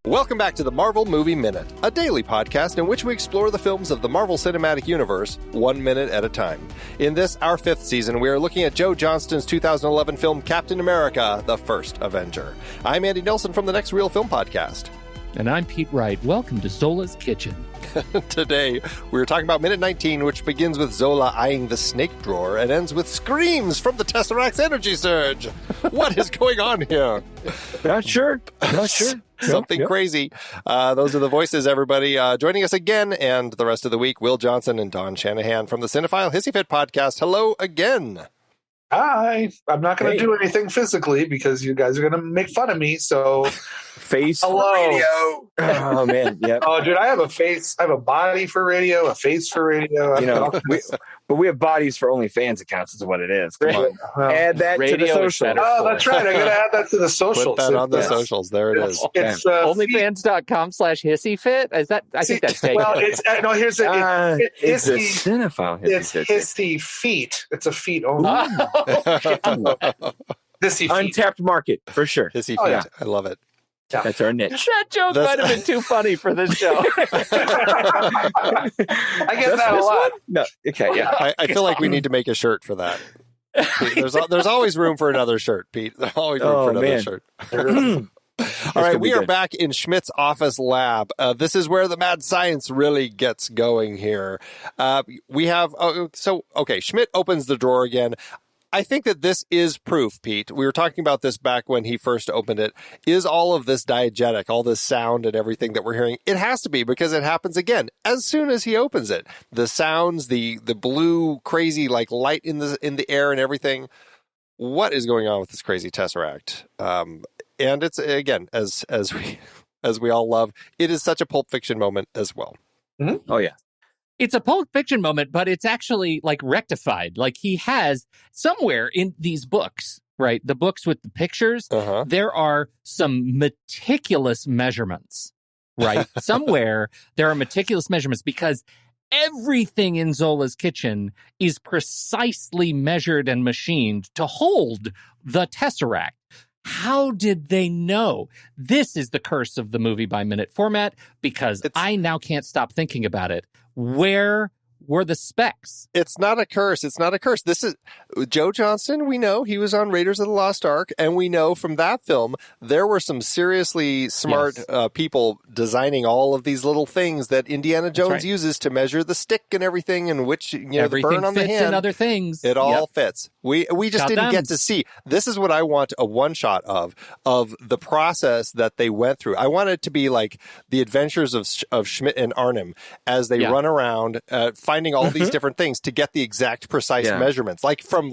Welcome back to the Marvel Movie Minute, a daily podcast in which we explore the films of the Marvel Cinematic Universe 1 minute at a time. In this, our 5th season, we are looking at Joe Johnston's 2011 film Captain America, The First Avenger. I'm Andy Nelson from the Next Reel Film Podcast. And I'm Pete Wright. Welcome to Zola's Kitchen. Today, we're talking about Minute 19, which begins with Zola eyeing the snake drawer and ends with screams from the Tesseract's energy surge. What is going on here? Not sure. Something crazy. Those are the voices, everybody. Joining us again and the rest of the week, Will Johnson and Don Shanahan from the Cinephile Hissy Fit Podcast. Hello again. Hi. I'm not going to do anything physically because you guys are going to make fun of me, so... Face Hello. for radio. Oh, man. Yeah. Oh, dude, I have a face. I have a body for radio, a face for radio. You know, but we have bodies for OnlyFans accounts is what it is. Come on. Well, add that to the social. Oh, that's right. I got to add that to the socials. Put that on the socials. There it is. It's OnlyFans.com/hissyfit. Is that? I think that's taken. Well, it's no. Here's it's a hissy. Cinephile It's Hissy Fit. hissy feet. It's a feet only. Hissy feet. Untapped market for sure. Hissy Fit. Oh, yeah. I love it. Yeah. That's our niche. That joke might have been too funny for this show. I get that a lot. No. Okay. Yeah. I feel like we need to make a shirt for that. Pete, there's always room for another shirt, Pete. There's always room for another shirt. All right, we are back in Schmidt's office lab. This is where the mad science really gets going here. We have, Schmidt opens the drawer again. I think that this is proof, Pete. We were talking about this back when he first opened it. Is all of this diegetic, all this sound and everything that we're hearing? It has to be, because it happens again as soon as he opens it. The sounds, the blue, crazy like light in the air and everything. What is going on with this crazy Tesseract? And it's, again, as we all love, it is such a Pulp Fiction moment as well. Mm-hmm. Oh, yeah. It's a Pulp Fiction moment, but it's actually like rectified. Like he has somewhere in these books, right? The books with the pictures, there are some meticulous measurements, right? Somewhere there are meticulous measurements because everything in Zola's kitchen is precisely measured and machined to hold the Tesseract. How did they know? This is the curse of the movie by minute format, because I now can't stop thinking about it. Where were the specs? It's not a curse. It's not a curse. This is Joe Johnston. We know he was on Raiders of the Lost Ark, and we know from that film there were some seriously smart people designing all of these little things that Indiana Jones uses to measure the stick and everything, and which the burn on the hand and other things. It all fits. We just didn't get to see. This is what I want a one shot of the process that they went through. I want it to be like the adventures of Schmidt and Arnim as they run around finding all these different things to get the exact precise measurements. Like from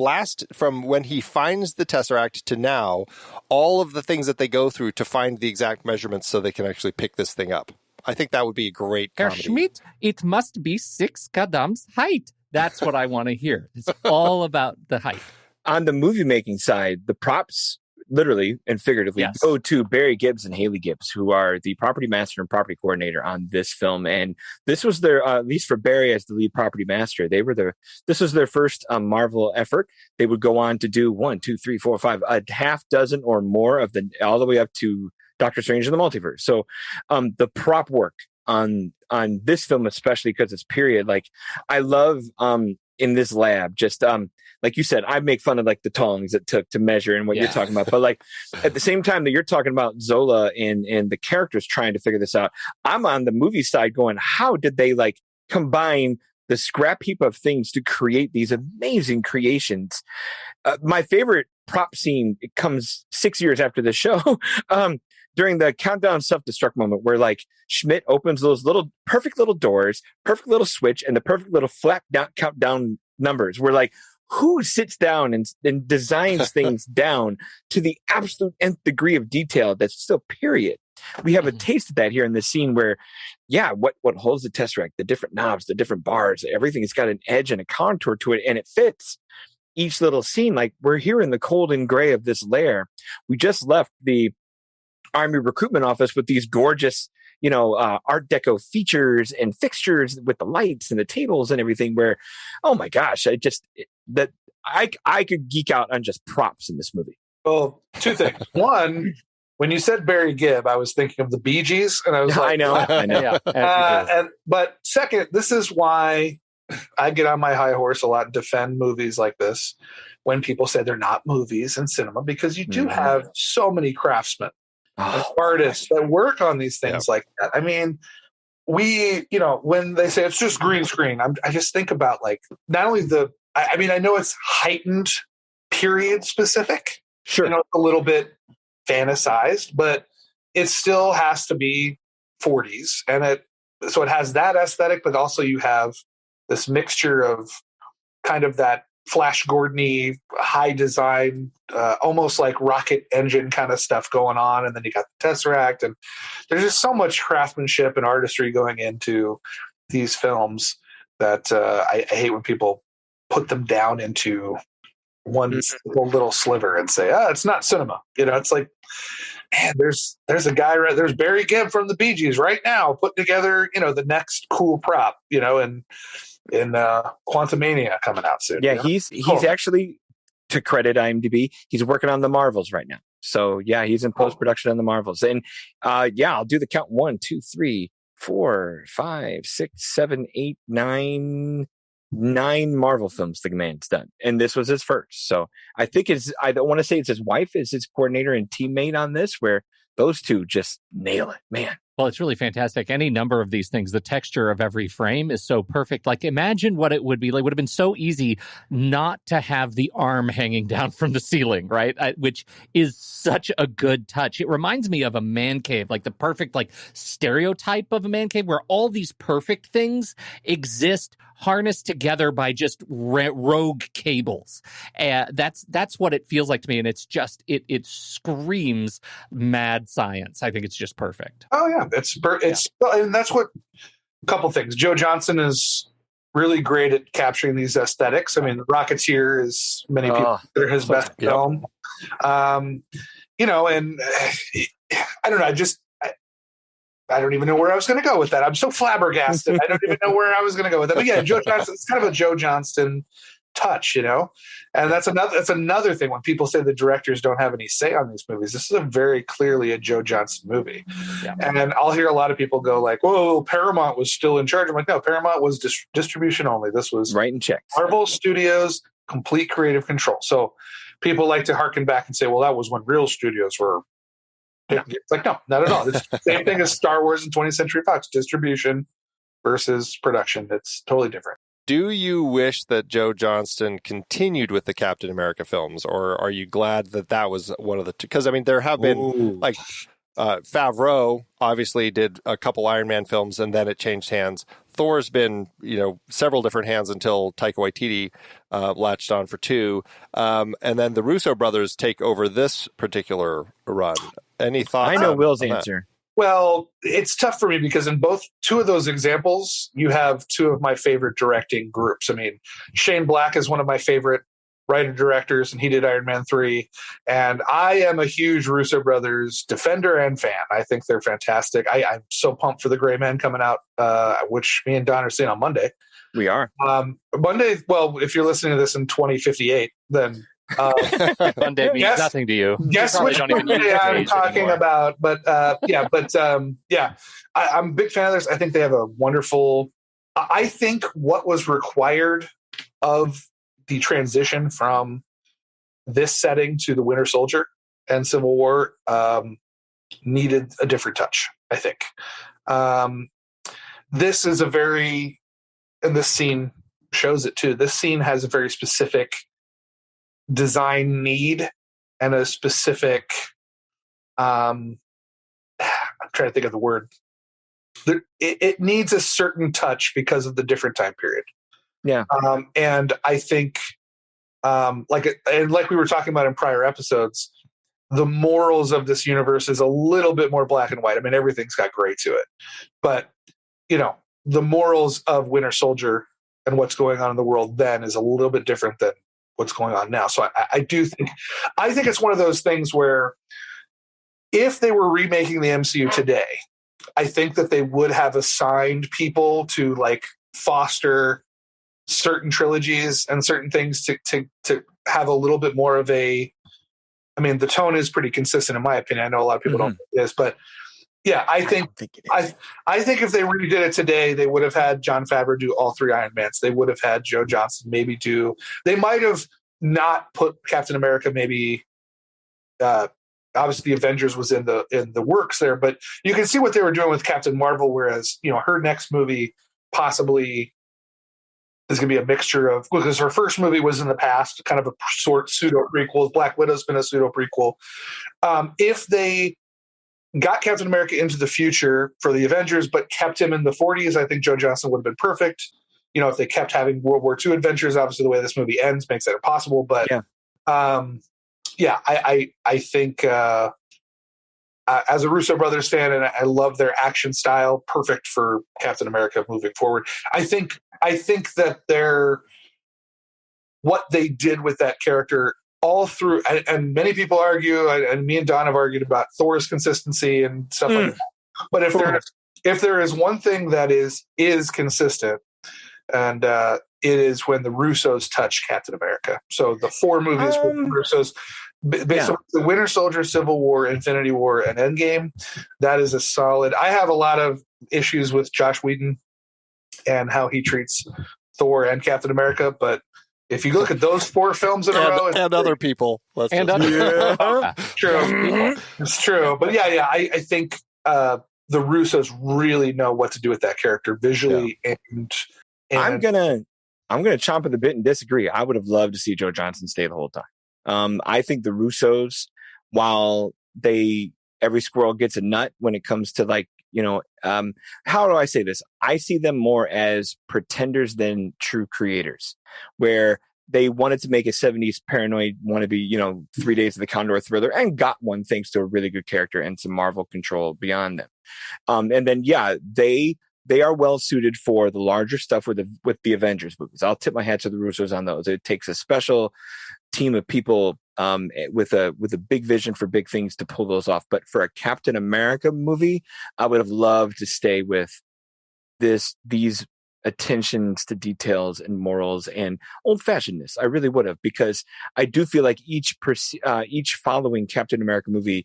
when he finds the Tesseract to now, all of the things that they go through to find the exact measurements so they can actually pick this thing up. I think that would be a great comedy. Herr Schmidt, it must be 6 Kadam's height. That's what I want to hear. It's all about the height. On the movie making side, the props literally and figuratively go to Barry Gibbs and Haley Gibbs, who are the property master and property coordinator on this film. And this was their, at least for Barry as the lead property master, this was their first Marvel effort. They would go on to do 1, 2, 3, 4, 5, a half dozen or more of all the way up to Doctor Strange in the Multiverse. So the prop work on this film, especially because it's period, like I love in this lab, just like you said, I make fun of like the tongs it took to measure and what you're talking about. But like at the same time that you're talking about Zola and the characters trying to figure this out, I'm on the movie side going, how did they like combine the scrap heap of things to create these amazing creations? My favorite prop scene, it comes 6 years after the show, during the countdown self-destruct moment where like Schmidt opens those little perfect little doors, perfect little switch, and the perfect little flat down countdown numbers. We're like, who sits down and designs things down to the absolute nth degree of detail that's still period? We have a taste of that here in this scene where, what holds the Tesseract, the different knobs, the different bars, everything has got an edge and a contour to it, and it fits each little scene. Like we're here in the cold and gray of this lair. We just left the Army recruitment office with these gorgeous, Art Deco features and fixtures with the lights and the tables and everything where, oh my gosh, I could geek out on just props in this movie. Well, two things. One, when you said Barry Gibb, I was thinking of the Bee Gees, and I was like, I know. Yeah, but second, this is why I get on my high horse a lot and defend movies like this when people say they're not movies in cinema, because you do have so many craftsmen and artists that work on these things like that. I mean, when they say it's just green screen, I just think about like not only I know it's heightened period specific, sure, it's a little bit fantasized, but it still has to be 40s, and so it has that aesthetic, but also you have this mixture of kind of that Flash Gordon-y high design, almost like rocket engine kind of stuff going on. And then you got the Tesseract, and there's just so much craftsmanship and artistry going into these films that I hate when people put them down into one little sliver and say, it's not cinema. It's like, man, there's a guy there's Barry Gibb from the Bee Gees right now putting together, the next cool prop, in Quantumania coming out soon. Yeah, he's actually, to credit IMDb, he's working on the Marvels right now. So yeah, he's in post-production on the Marvels. And I'll do the count: 1, 2, 3, 4, 5, 6, 7, 8, 9 Marvel films the man's done, and this was his first. So I think I don't want to say it's his wife is his coordinator and teammate on this, where those two just nail it, man. Well, it's really fantastic. Any number of these things, the texture of every frame is so perfect. Like, imagine what it would be like. It would have been so easy not to have the arm hanging down from the ceiling, right? Which is such a good touch. It reminds me of a man cave, like the perfect, like, stereotype of a man cave where all these perfect things exist harnessed together by just rogue cables. That's what it feels like to me. And it's just, it screams mad science. I think it's just perfect. Oh, yeah. And that's what a couple things. Joe Johnston is really great at capturing these aesthetics. I mean, Rocketeer is many people consider his best film. And I don't know. I don't even know where I was going to go with that. I'm so flabbergasted. I don't even know where I was going to go with that. But yeah, Joe Johnston, it's kind of a Joe Johnston touch, and that's another thing when people say the directors don't have any say on these movies. This is very clearly a Joe Johnston movie. Yeah. And I'll hear a lot of people go like, whoa, Paramount was still in charge. I'm like, no, Paramount was distribution only. This was writing checks. Marvel Studios, complete creative control. So people like to harken back and say, well, that was when real studios were. It's like, no, not at all. It's the same thing as Star Wars and 20th Century Fox. Distribution versus production. It's totally different. Do you wish that Joe Johnston continued with the Captain America films, or are you glad that was one of the two? Because, I mean, there have been, Favreau obviously did a couple Iron Man films, and then it changed hands. Thor's been, several different hands until Taika Waititi latched on for 2. And then the Russo brothers take over this particular run. Any thoughts? I know Will's answer. Well, it's tough for me because in two of those examples, you have two of my favorite directing groups. I mean, Shane Black is one of my favorite writer-directors, and he did Iron Man 3. And I am a huge Russo brothers defender and fan. I think they're fantastic. I'm so pumped for The Gray Man coming out, which me and Don are seeing on Monday. We are. Monday, well, if you're listening to this in 2058, then... Monday means nothing to you. Guess which Monday I'm talking about. But I'm a big fan of theirs. I think they have a wonderful... I think what was required of the transition from this setting to the Winter Soldier and Civil War needed a different touch, I think. This is and this scene shows it too, this scene has a very specific design need and a specific I'm trying to think of the word. It needs a certain touch because of the different time period. Yeah. And I think like we were talking about in prior episodes, the morals of this universe is a little bit more black and white. I mean, everything's got gray to it, but the morals of Winter Soldier and what's going on in the world then is a little bit different than what's going on now. So I think it's one of those things where if they were remaking the MCU today, I think that they would have assigned people to like foster certain trilogies and certain things to have a little bit more of a I mean, the tone is pretty consistent in my opinion. I know a lot of people don't think it is, but yeah, I think if they redid it today, they would have had Jon Favreau do all 3 Iron Mans. They would have had Joe Johnston maybe do. They might have not put Captain America maybe. Obviously, the Avengers was in the works there, but you can see what they were doing with Captain Marvel. Whereas her next movie possibly is going to be a mixture of, because her first movie was in the past, kind of a sort pseudo prequel. Black Widow's been a pseudo prequel. If they got Captain America into the future for the Avengers, but kept him in the 40s, I think Joe Johnston would have been perfect. If they kept having World War II adventures, obviously the way this movie ends makes that impossible. But I think as a Russo brothers fan, and I love their action style, perfect for Captain America moving forward. I think that what they did with that character all through, and many people argue, and me and Don have argued about Thor's consistency and stuff like that. But if there is one thing that is consistent, and it is when the Russos touch Captain America. So the 4 movies with the Russos, based on the Winter Soldier, Civil War, Infinity War, and Endgame, that is a solid. I have a lot of issues with Joss Whedon and how he treats Thor and Captain America, but if you look at those 4 films in a row, and other people, true, it's true. But I think the Russos really know what to do with that character visually, and I'm gonna chomp at the bit and disagree. I would have loved to see Joe Johnston stay the whole time. I think the Russos, while every squirrel gets a nut when it comes to how do I say this? I see them more as pretenders than true creators, where they wanted to make a 70s paranoid wannabe, 3 Days of the Condor thriller, and got one thanks to a really good character and some Marvel control beyond them. And then, they are well suited for the larger stuff with the Avengers movies. I'll tip my hat to the Russos on those. It takes a special team of people with a big vision for big things to pull those off. But for a Captain America movie, I would have loved to stay with these attentions to details and morals and old-fashionedness. I really would have, because I do feel like each following Captain America movie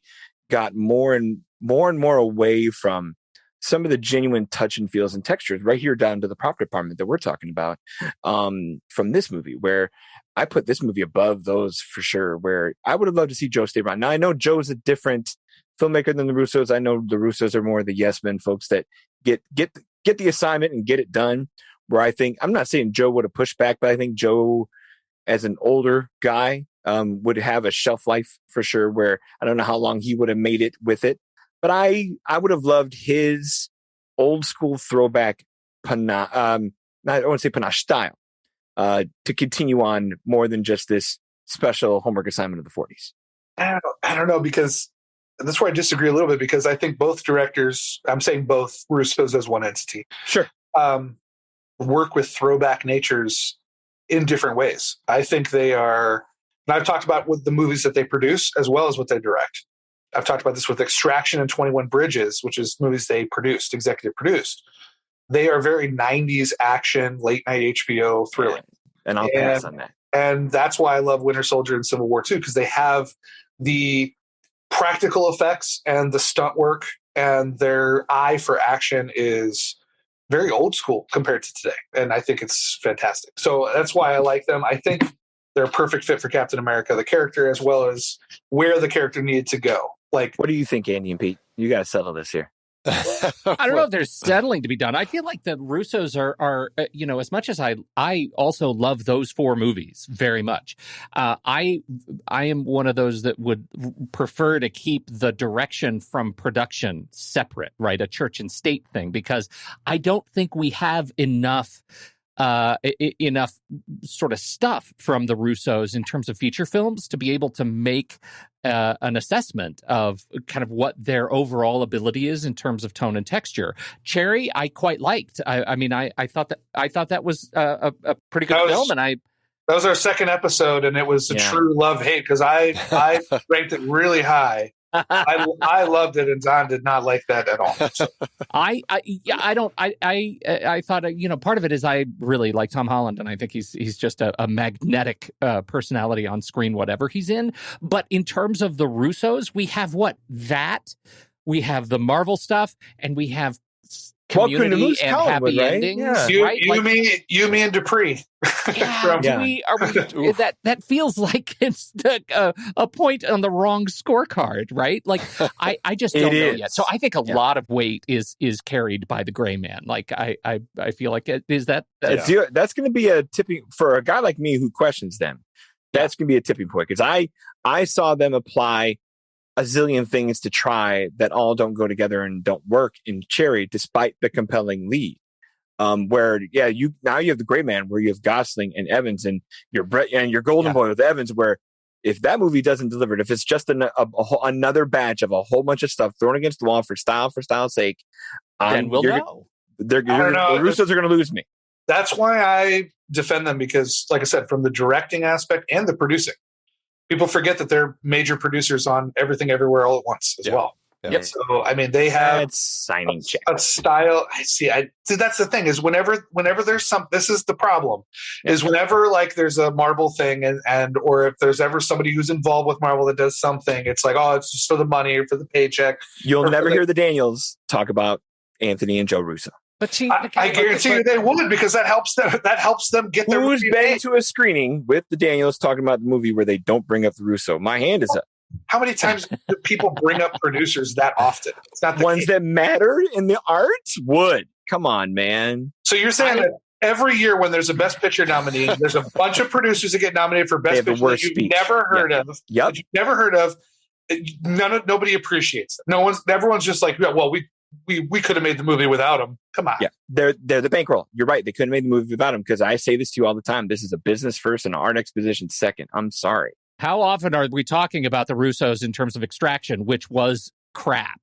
got more and more away from some of the genuine touch and feels and textures, right here down to the prop department that we're talking about, from this movie, where I put this movie above those for sure, where I would have loved to see Joe stay around. Now, I know Joe's a different filmmaker than the Russos. I know the Russos are more the yes men folks that get the assignment and get it done, where I think, I'm not saying Joe would have pushed back, but I think Joe, as an older guy, would have a shelf life for sure, where I don't know how long he would have made it with it. But I would have loved his old school throwback I don't want to say panache style to continue on more than just this special homework assignment of the 40s. I don't know, because that's where I disagree a little bit, because I think both directors, I'm saying both Russos as one entity, sure, work with throwback natures in different ways. I think they are, and I've talked about with the movies that they produce as well as what they direct. I've talked about this with Extraction and 21 Bridges, which is movies they executive produced. They are very 90s action, late night HBO thrilling. And I'll pass on that. And that's why I love Winter Soldier and Civil War too, because they have the practical effects and the stunt work, and their eye for action is very old school compared to today. And I think it's fantastic. So that's why I like them. I think they're a perfect fit for Captain America, the character, as well as where the character needed to go. Like, what do you think, Andy and Pete? You got to settle this here. I don't know if there's settling to be done. I feel like the Russos are as much as I also love those 4 movies very much. I am one of those that would prefer to keep the direction from production separate, right? A church and state thing, because I don't think we have enough sort of stuff from the Russos in terms of feature films to be able to make an assessment of kind of what their overall ability is in terms of tone and texture. Cherry, I quite liked. I thought that was a pretty good film, and that was our second episode, and it was a true love-hate, because I ranked it really high. I loved it, and Don did not like that at all. So. I thought, part of it is I really like Tom Holland, and I think he's just a magnetic personality on screen, whatever he's in. But in terms of the Russos, we have we have the Marvel stuff, and we have Community and happy endings, right? You, me, and Dupree. That feels like it's a point on the wrong scorecard, right? Like I just don't know yet. So I think a lot of weight is carried by the Gray Man. Like I feel like that's going to be a tipping for a guy like me who questions them. That's going to be a tipping point because I saw them apply a zillion things to try that all don't go together and don't work in Cherry, despite the compelling lead. You have the Gray Man, where you have Gosling and Evans, and your Golden Boy with Evans, where if that movie doesn't deliver, if it's just another batch of a whole bunch of stuff thrown against the wall for style's sake, then we'll know. The Russos are going to lose me. That's why I defend them, because, like I said, from the directing aspect and the producing. People forget that they're major producers on Everything Everywhere All at Once as well. Yep. So, I mean, they have signing a style. See, that's the thing is whenever there's this is the problem is whenever like there's a Marvel thing and or if there's ever somebody who's involved with Marvel that does something, it's like, oh, it's just for the money or for the paycheck. You'll never hear the Daniels talk about Anthony and Joe Russo. But I guarantee you they would, because that helps them get their movie Who's been to a screening with the Daniels talking about the movie where they don't bring up the Russo? My hand is up. How many times do people bring up producers that often? It's not the ones that matter in the arts would. Come on, man. So you're saying that every year when there's a Best Picture nominee, there's a bunch of producers that get nominated for Best Picture that you've never heard of. Yep. That you've never heard of. Nobody appreciates it. Everyone's just like, well, we could have made the movie without them. Come on. Yeah, they're the bankroll. You're right. They couldn't have made the movie without them, because I say this to you all the time. This is a business first and an art exposition second. I'm sorry. How often are we talking about the Russos in terms of Extraction, which was crap?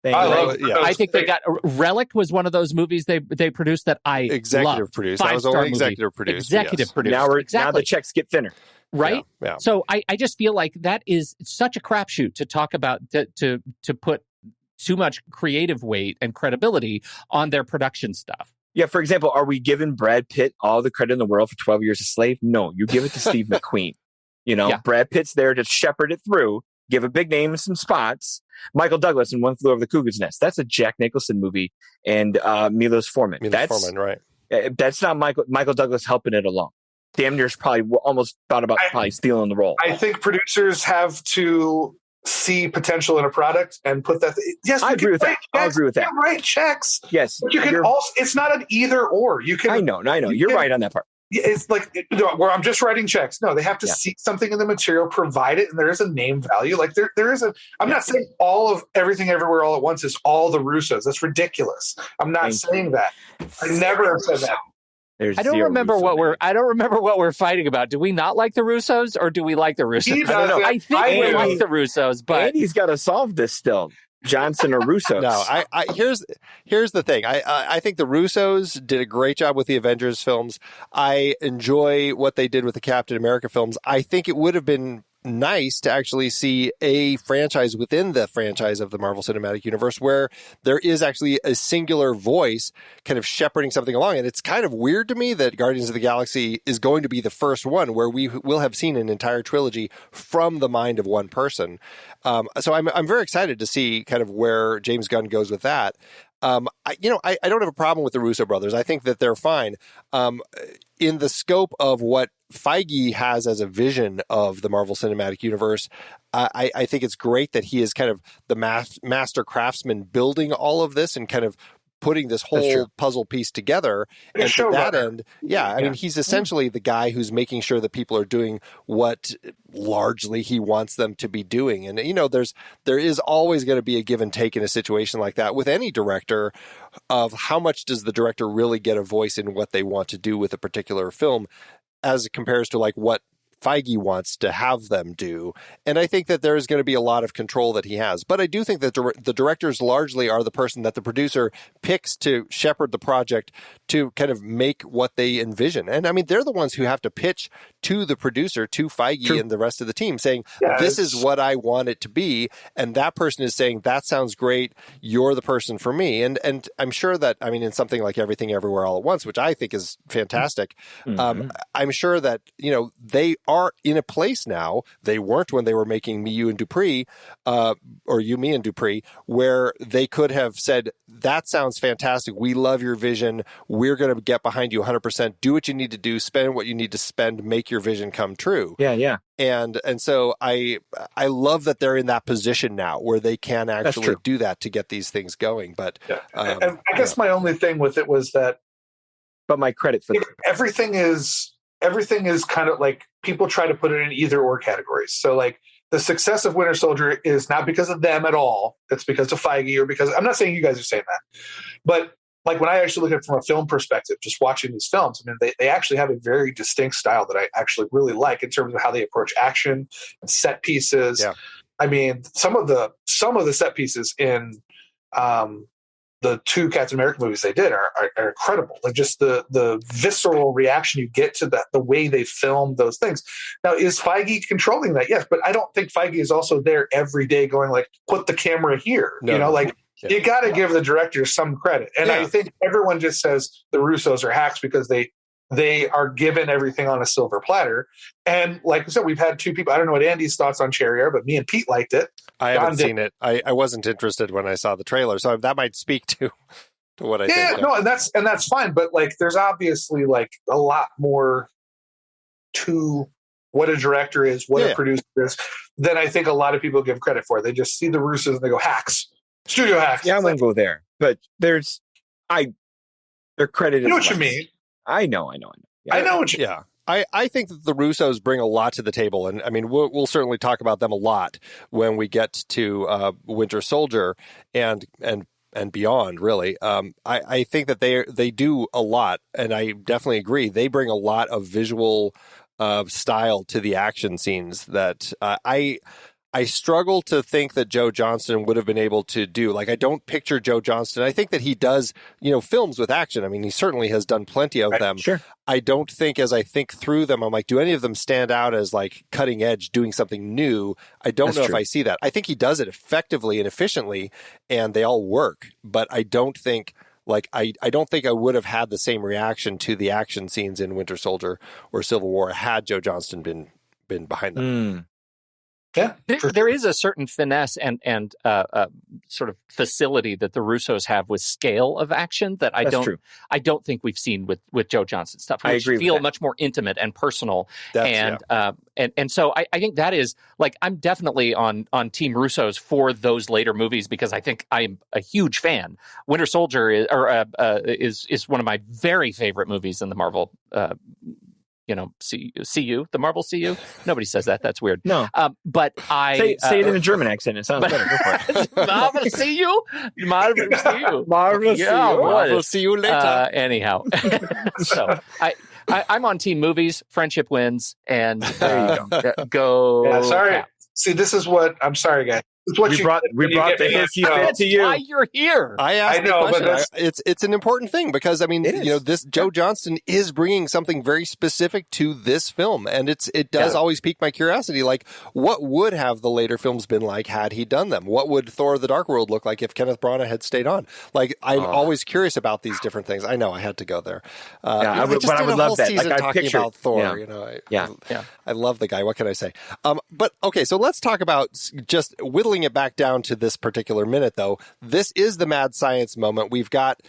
I think they got Relic was one of those movies they produced that I loved. Produced. That was only executive produced. Produced. Now the checks get thinner. Right? Yeah. So I just feel like that is such a crapshoot to talk about, to put too much creative weight and credibility on their production stuff. Yeah, for example, are we giving Brad Pitt all the credit in the world for 12 Years a Slave? No, you give it to Steve McQueen. Brad Pitt's there to shepherd it through, give a big name and some spots. Michael Douglas in One Flew Over the Cuckoo's Nest. That's a Jack Nicholson movie, and Milos Forman. Forman, right. That's not Michael Douglas helping it along. Damn near's probably almost thought about stealing the role. I think producers have to see potential in a product and put that. Yes, I agree with that. I'll agree with that. Write checks. Yes, but you can also. It's not an either or. You can. I know. You're right on that part. It's like where I'm just writing checks. No, they have to see something in the material, provide it, and there is a name value. Like there is a. I'm not saying all of Everything Everywhere All at Once is all the Russos. That's ridiculous. I'm not saying that. I never have said that. I don't remember what we're fighting about. Do we not like the Russos, or do we like the Russos? I don't know. I think we like the Russos, but Andy's got to solve this still. Johnson or Russos? No, here's the thing. I think the Russos did a great job with the Avengers films. I enjoy what they did with the Captain America films. I think it would have been nice to actually see a franchise within the franchise of the Marvel Cinematic Universe where there is actually a singular voice kind of shepherding something along. And it's kind of weird to me that Guardians of the Galaxy is going to be the first one where we will have seen an entire trilogy from the mind of one person. So I'm very excited to see kind of where James Gunn goes with that. I don't have a problem with the Russo brothers. I think that they're fine. In the scope of what Feige has as a vision of the Marvel Cinematic Universe, I think it's great that he is kind of the master craftsman building all of this and kind of putting this whole puzzle piece together. And to that end, I mean, he's essentially the guy who's making sure that people are doing what largely he wants them to be doing. And, there is always going to be a give and take in a situation like that with any director of how much does the director really get a voice in what they want to do with a particular film as it compares to like what Feige wants to have them do. And I think that there is going to be a lot of control that he has. But I do think that the directors largely are the person that the producer picks to shepherd the project to kind of make what they envision. And I mean, they're the ones who have to pitch to the producer, to Feige and the rest of the team, saying, this is what I want it to be. And that person is saying, that sounds great. You're the person for me. And I'm sure that, I mean, in something like Everything Everywhere All at Once, which I think is fantastic, I'm sure that, they are in a place now. They weren't when they were making Me, You, and Dupree, or You, Me, and Dupree, where they could have said, that sounds fantastic. We love your vision. We're going to get behind you 100%. Do what you need to do. Spend what you need to spend. Make your vision come true. Yeah. And so I love that they're in that position now where they can actually do that to get these things going. But and I guess my only thing with it was that, but my credit for everything is kind of like, people try to put it in either or categories. So like, the success of Winter Soldier is not because of them at all. It's because of Feige, or because, I'm not saying you guys are saying that, but like when I actually look at it from a film perspective, just watching these films, I mean, they actually have a very distinct style that I actually really like in terms of how they approach action and set pieces. Yeah. I mean, some of the set pieces in the two Captain America movies they did are incredible. Like just the visceral reaction you get to that, the way they filmed those things. Now, is Feige controlling that? Yes, but I don't think Feige is also there every day going like, put the camera here. No. You got to give the director some credit. And I think everyone just says the Russos are hacks because they are given everything on a silver platter. And like I said, we've had two people. I don't know what Andy's thoughts on Cherry are, but me and Pete liked it. I haven't seen it. I wasn't interested when I saw the trailer, so that might speak to what I think. Yeah, no, and that's fine. But like, there's obviously like a lot more to what a director is, what a producer is, than I think a lot of people give credit for. They just see the Russos and they go hacks, studio hacks. Yeah, I wouldn't go there, but they're credited. You know what you mean? I know. Yeah. I know what you. Yeah. I think that the Russos bring a lot to the table, and I mean we'll certainly talk about them a lot when we get to Winter Soldier and beyond. Really, I think that they do a lot, and I definitely agree. They bring a lot of visual style to the action scenes that I struggle to think that Joe Johnston would have been able to do. Like, I don't picture Joe Johnston. I think that he does, films with action. I mean, he certainly has done plenty of them. Sure. I don't think, as I think through them, I'm like, do any of them stand out as like cutting edge, doing something new? I don't know if I see that. I think he does it effectively and efficiently, and they all work. But I don't think, I don't think I would have had the same reaction to the action scenes in Winter Soldier or Civil War had Joe Johnston been behind them. Yeah, there is a certain finesse and sort of facility that the Russos have with scale of action that I don't think we've seen with Joe Johnston stuff. I agree. Feel much more intimate and personal, and so I think that is like, I'm definitely on Team Russos for those later movies because I think I'm a huge fan. Winter Soldier is one of my very favorite movies in the Marvel. CU, the Marvel CU. Nobody says that. That's weird. No. But I... Say it in a German accent. It sounds better. Go for it. Marvel CU? Marvel CU. Marvel CU. Marvel see you later. Anyhow. So, I'm on team movies. Friendship wins. And there you go. Yeah, sorry. Cat. See, this is what... I'm sorry, guys. We brought the Hissy Fit to you. Why you're here? I asked the question. It's an important thing because I mean, this Joe Johnston is bringing something very specific to this film, and it does always pique my curiosity. Like, what would have the later films been like had he done them? What would Thor: The Dark World look like if Kenneth Branagh had stayed on? Like, I'm always curious about these different things. I know I had to go there. I would love that. Like, talking about Thor. I love the guy. What can I say? But okay, so let's talk about just whittling it back down to this particular minute, though. This is the mad science moment. We've got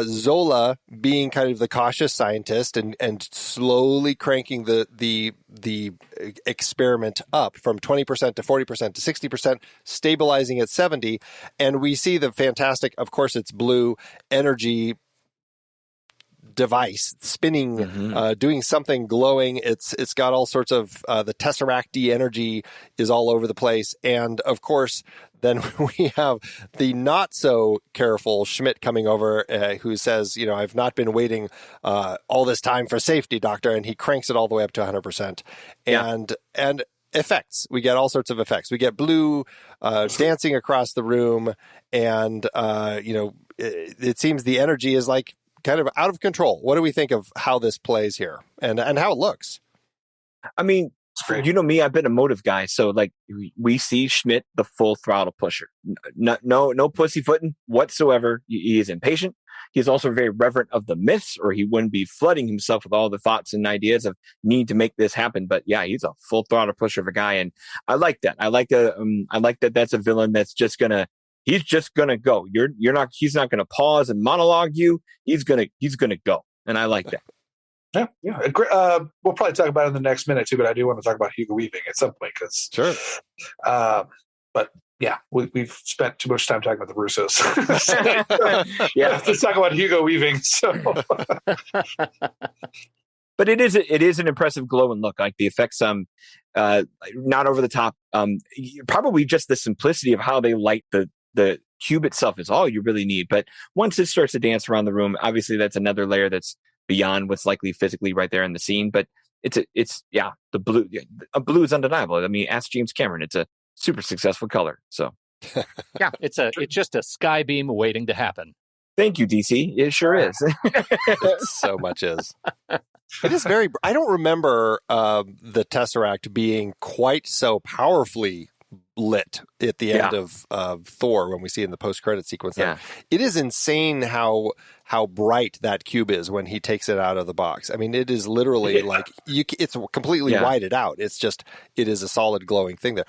Zola being kind of the cautious scientist and slowly cranking the experiment up from 20% to 40% to 60%, stabilizing at 70%. And we see the fantastic, of course, it's blue energy device spinning, doing something glowing. It's got all sorts of the Tesseract energy is all over the place, and of course then we have the not so careful Schmidt coming over, who says, I've not been waiting all this time for safety, doctor, and he cranks it all the way up to 100%. And effects, we get all sorts of effects. We get blue dancing across the room, and it seems the energy is like kind of out of control. What do we think of how this plays here and how it looks? I mean, you know me, I've been a motive guy. So like we see Schmidt, the full throttle pusher, no pussyfooting whatsoever. He is impatient. He's also very reverent of the myths, or he wouldn't be flooding himself with all the thoughts and ideas of need to make this happen. But yeah, he's a full throttle pusher of a guy. And I like that. I like that that's a villain that's just he's just gonna go. He's not gonna pause and monologue you. He's gonna go. And I like that. Yeah. We'll probably talk about it in the next minute too, but I do want to talk about Hugo Weaving at some point because sure. But yeah, we've spent too much time talking about the Russos. Yeah, let's talk about Hugo Weaving. So, but it is an impressive glow and look. Like the effects, not over the top. Probably just the simplicity of how they light the cube itself is all you really need. But once it starts to dance around the room, obviously that's another layer that's beyond what's likely physically right there in the scene. But the blue. Blue is undeniable. I mean, ask James Cameron. It's a super successful color. So yeah, it's just a sky beam waiting to happen. Thank you, DC. It sure is. It so much is. It is very. I don't remember the Tesseract being quite so powerfully lit at the end of Thor when we see in the post-credit sequence. Yeah. It is insane how bright that cube is when he takes it out of the box. I mean, it is literally like it's completely whited out. It is a solid glowing thing there.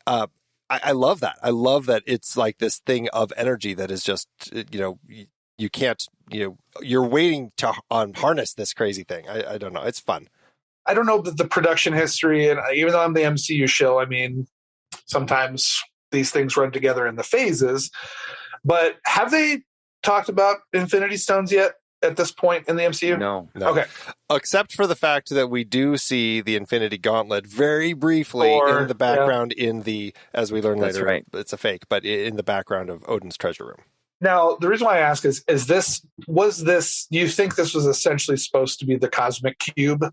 I love that. I love that it's like this thing of energy that is just, you can't, you're waiting to harness this crazy thing. I don't know. It's fun. I don't know the production history, and even though I'm the MCU show, I mean, sometimes these things run together in the phases, but have they talked about Infinity Stones yet at this point in the MCU? No. Okay. Except for the fact that we do see the Infinity Gauntlet very briefly in the background as we learn later, right. It's a fake, but in the background of Odin's treasure room. Now, the reason why I ask is do you think this was essentially supposed to be the cosmic cube?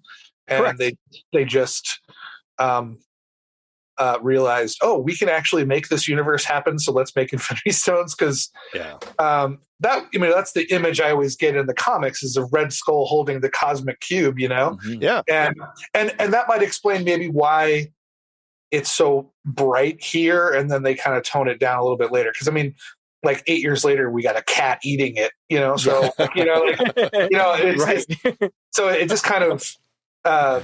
And Correct. they just realized, we can actually make this universe happen, so let's make Infinity Stones, because that's the image I always get in the comics is a Red Skull holding the cosmic cube, Mm-hmm. Yeah. And that might explain maybe why it's so bright here, and then they kind of tone it down a little bit later, because I mean, like 8 years later we got a cat eating it, so right. So it just kind of I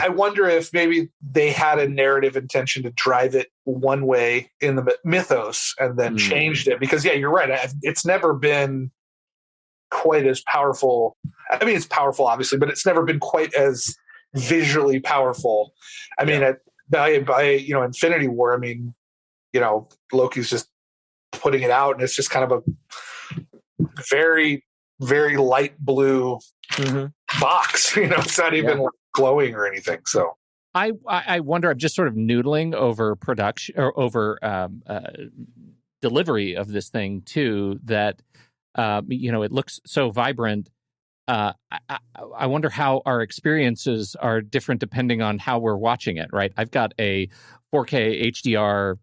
wonder if maybe they had a narrative intention to drive it one way in the mythos and then changed it, because you're right. It's never been quite as powerful. I mean, it's powerful obviously, but it's never been quite as visually powerful. I mean, by Infinity War, I mean, Loki's just putting it out and it's just kind of a very, very light blue box, it's not even like glowing or anything. So I wonder, I'm just sort of noodling over production or over delivery of this thing too, that it looks so vibrant. I wonder how our experiences are different depending on how we're watching it, right? I've got a 4K HDR,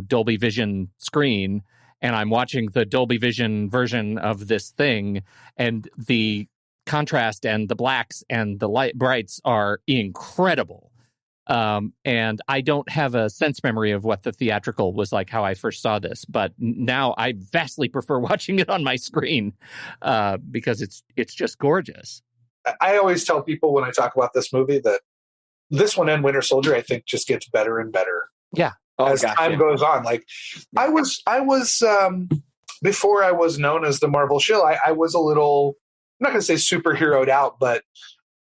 Dolby Vision screen, and I'm watching the Dolby Vision version of this thing, and the contrast and the blacks and the light brights are incredible. And I don't have a sense memory of what the theatrical was like, how I first saw this, but now I vastly prefer watching it on my screen because it's just gorgeous. I always tell people when I talk about this movie that this one and Winter Soldier, I think, just gets better and better. Yeah. As time goes on. Like I was before I was known as the Marvel shill, I was a little, I'm not going to say superheroed out, but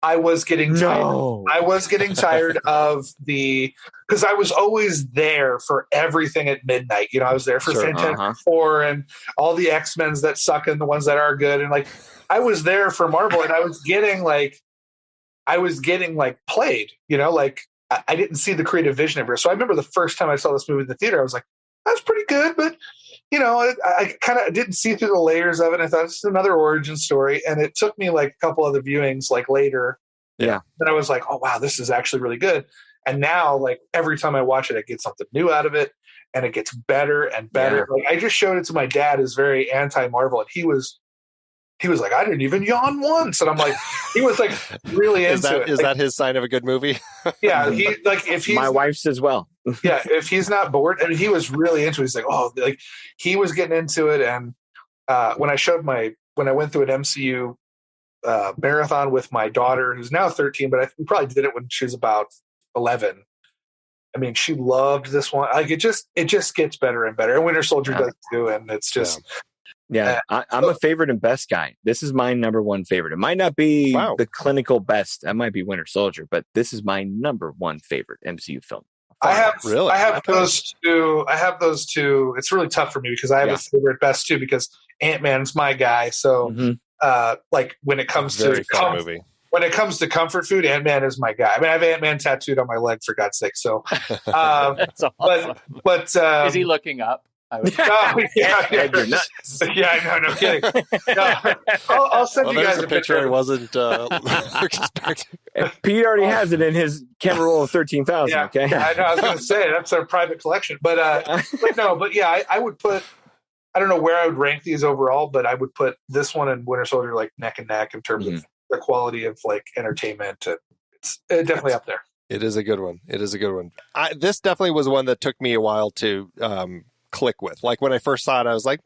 I was getting tired. I was getting tired of because I was always there for everything at midnight. I was there for Fantastic Four and all the X-Men's that suck and the ones that are good. And like, I was there for Marvel, and I was getting played, like I didn't see the creative vision ever. So I remember the first time I saw this movie in the theater, I was like, that's pretty good, but I kind of didn't see through the layers of it. I thought it's another origin story. And it took me like a couple other viewings like later. Yeah. And I was like, oh, wow, this is actually really good. And now like every time I watch it, I get something new out of it and it gets better and better. Yeah. Like I just showed it to my dad, who's very anti-Marvel. And he was he was like, I didn't even yawn once. And I'm like, he was like really into it. Is that his sign of a good movie? Yeah. He like, if he's my wife's as well. Yeah. If he's not bored, I mean, he was really into it. He's like, oh, like he was getting into it. And when I went through an MCU marathon with my daughter, who's now 13, but we probably did it when she was about 11. I mean, she loved this one. Like it just gets better and better. And Winter Soldier does too. And it's just, I'm a favorite and best guy. This is my number one favorite. It might not be the clinical best. That might be Winter Soldier, but this is my number one favorite MCU film. I have those two. It's really tough for me because I have a favorite best too, because Ant-Man's my guy. So like when it comes to movie. When it comes to comfort food, Ant-Man is my guy. I mean, I have Ant-Man tattooed on my leg, for God's sake. So, that's awesome. But is he looking up? Yeah, no kidding. I'll send you guys a picture. I wasn't expecting. Pete already has it in his camera roll of 13,000. Yeah, okay. I know. I was going to say that's our private collection, but I would put. I don't know where I would rank these overall, but I would put this one and Winter Soldier like neck and neck in terms of the quality of like entertainment. It's definitely up there. It is a good one. This definitely was one that took me a while to click with. Like when I first saw it, I was like,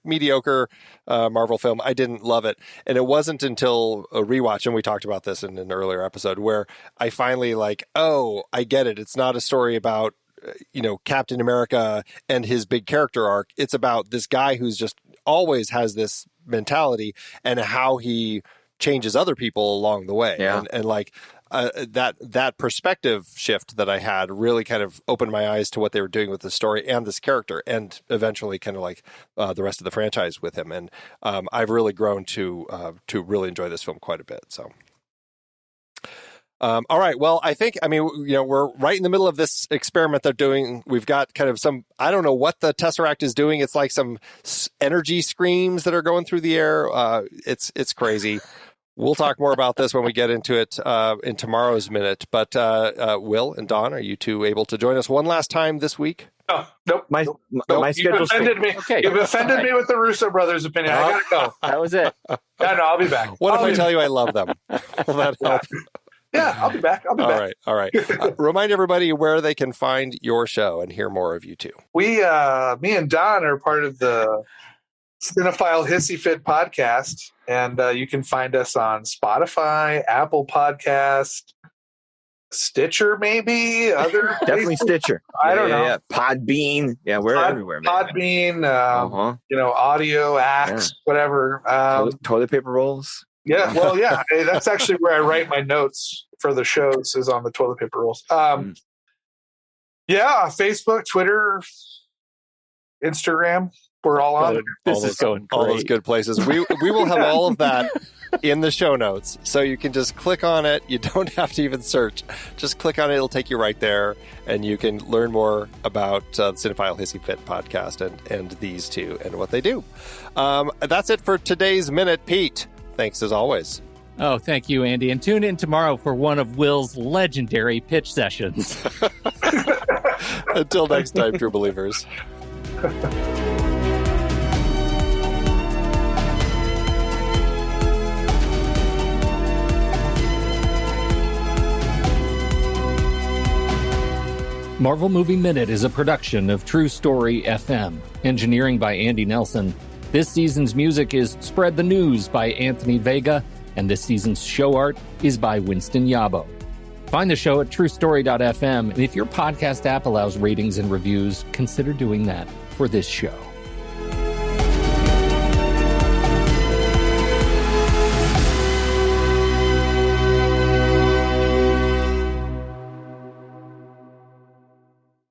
mediocre Marvel film. I didn't love it. And it wasn't until a rewatch, and we talked about this in an earlier episode, where I finally like, oh, I get it. It's not a story about Captain America and his big character arc. It's about this guy who's just always has this mentality and how he changes other people along the way. Yeah. And like that perspective shift that I had really kind of opened my eyes to what they were doing with the story and this character, and eventually kind of like the rest of the franchise with him. And I've really grown to really enjoy this film quite a bit. So. All right. Well, I think, we're right in the middle of this experiment they're doing. We've got kind of some, I don't know what the Tesseract is doing. It's like some energy screams that are going through the air. It's crazy. We'll talk more about this when we get into it in tomorrow's minute. But Will and Don, are you two able to join us one last time this week? Oh, nope. My schedule's You've offended me. Okay. You've offended me with the Russo brothers' opinion. I gotta go. That was it. No, I'll be back. What if I tell you I love them? Will that help? Yeah, I'll be back. All right. Remind everybody where they can find your show and hear more of you two. Me and Don are part of the Cinephile Hissy Fit Podcast, and you can find us on Spotify, Apple Podcast, Stitcher, maybe other definitely Stitcher. I don't know. Yeah. Podbean. Yeah, we're everywhere. Man. Podbean. Audio Axe, whatever. Toilet paper rolls. Yeah, well, yeah. That's actually where I write my notes for the shows, is on the toilet paper rolls. Yeah, Facebook, Twitter, Instagram. We're all on. This is going great. All those good places. We will have all of that in the show notes, so you can just click on it. You don't have to even search. Just click on it. It'll take you right there, and you can learn more about the Cinephile Hissy Fit podcast and these two and what they do. That's it for today's Minute. Pete, thanks as always. Oh, thank you, Andy. And tune in tomorrow for one of Will's legendary pitch sessions. Until next time, true believers. Marvel Movie Minute is a production of True Story FM. Engineering by Andy Nelson. This season's music is Spread the News by Anthony Vega, and this season's show art is by Winston Yabo. Find the show at truestory.fm, and if your podcast app allows ratings and reviews, consider doing that for this show.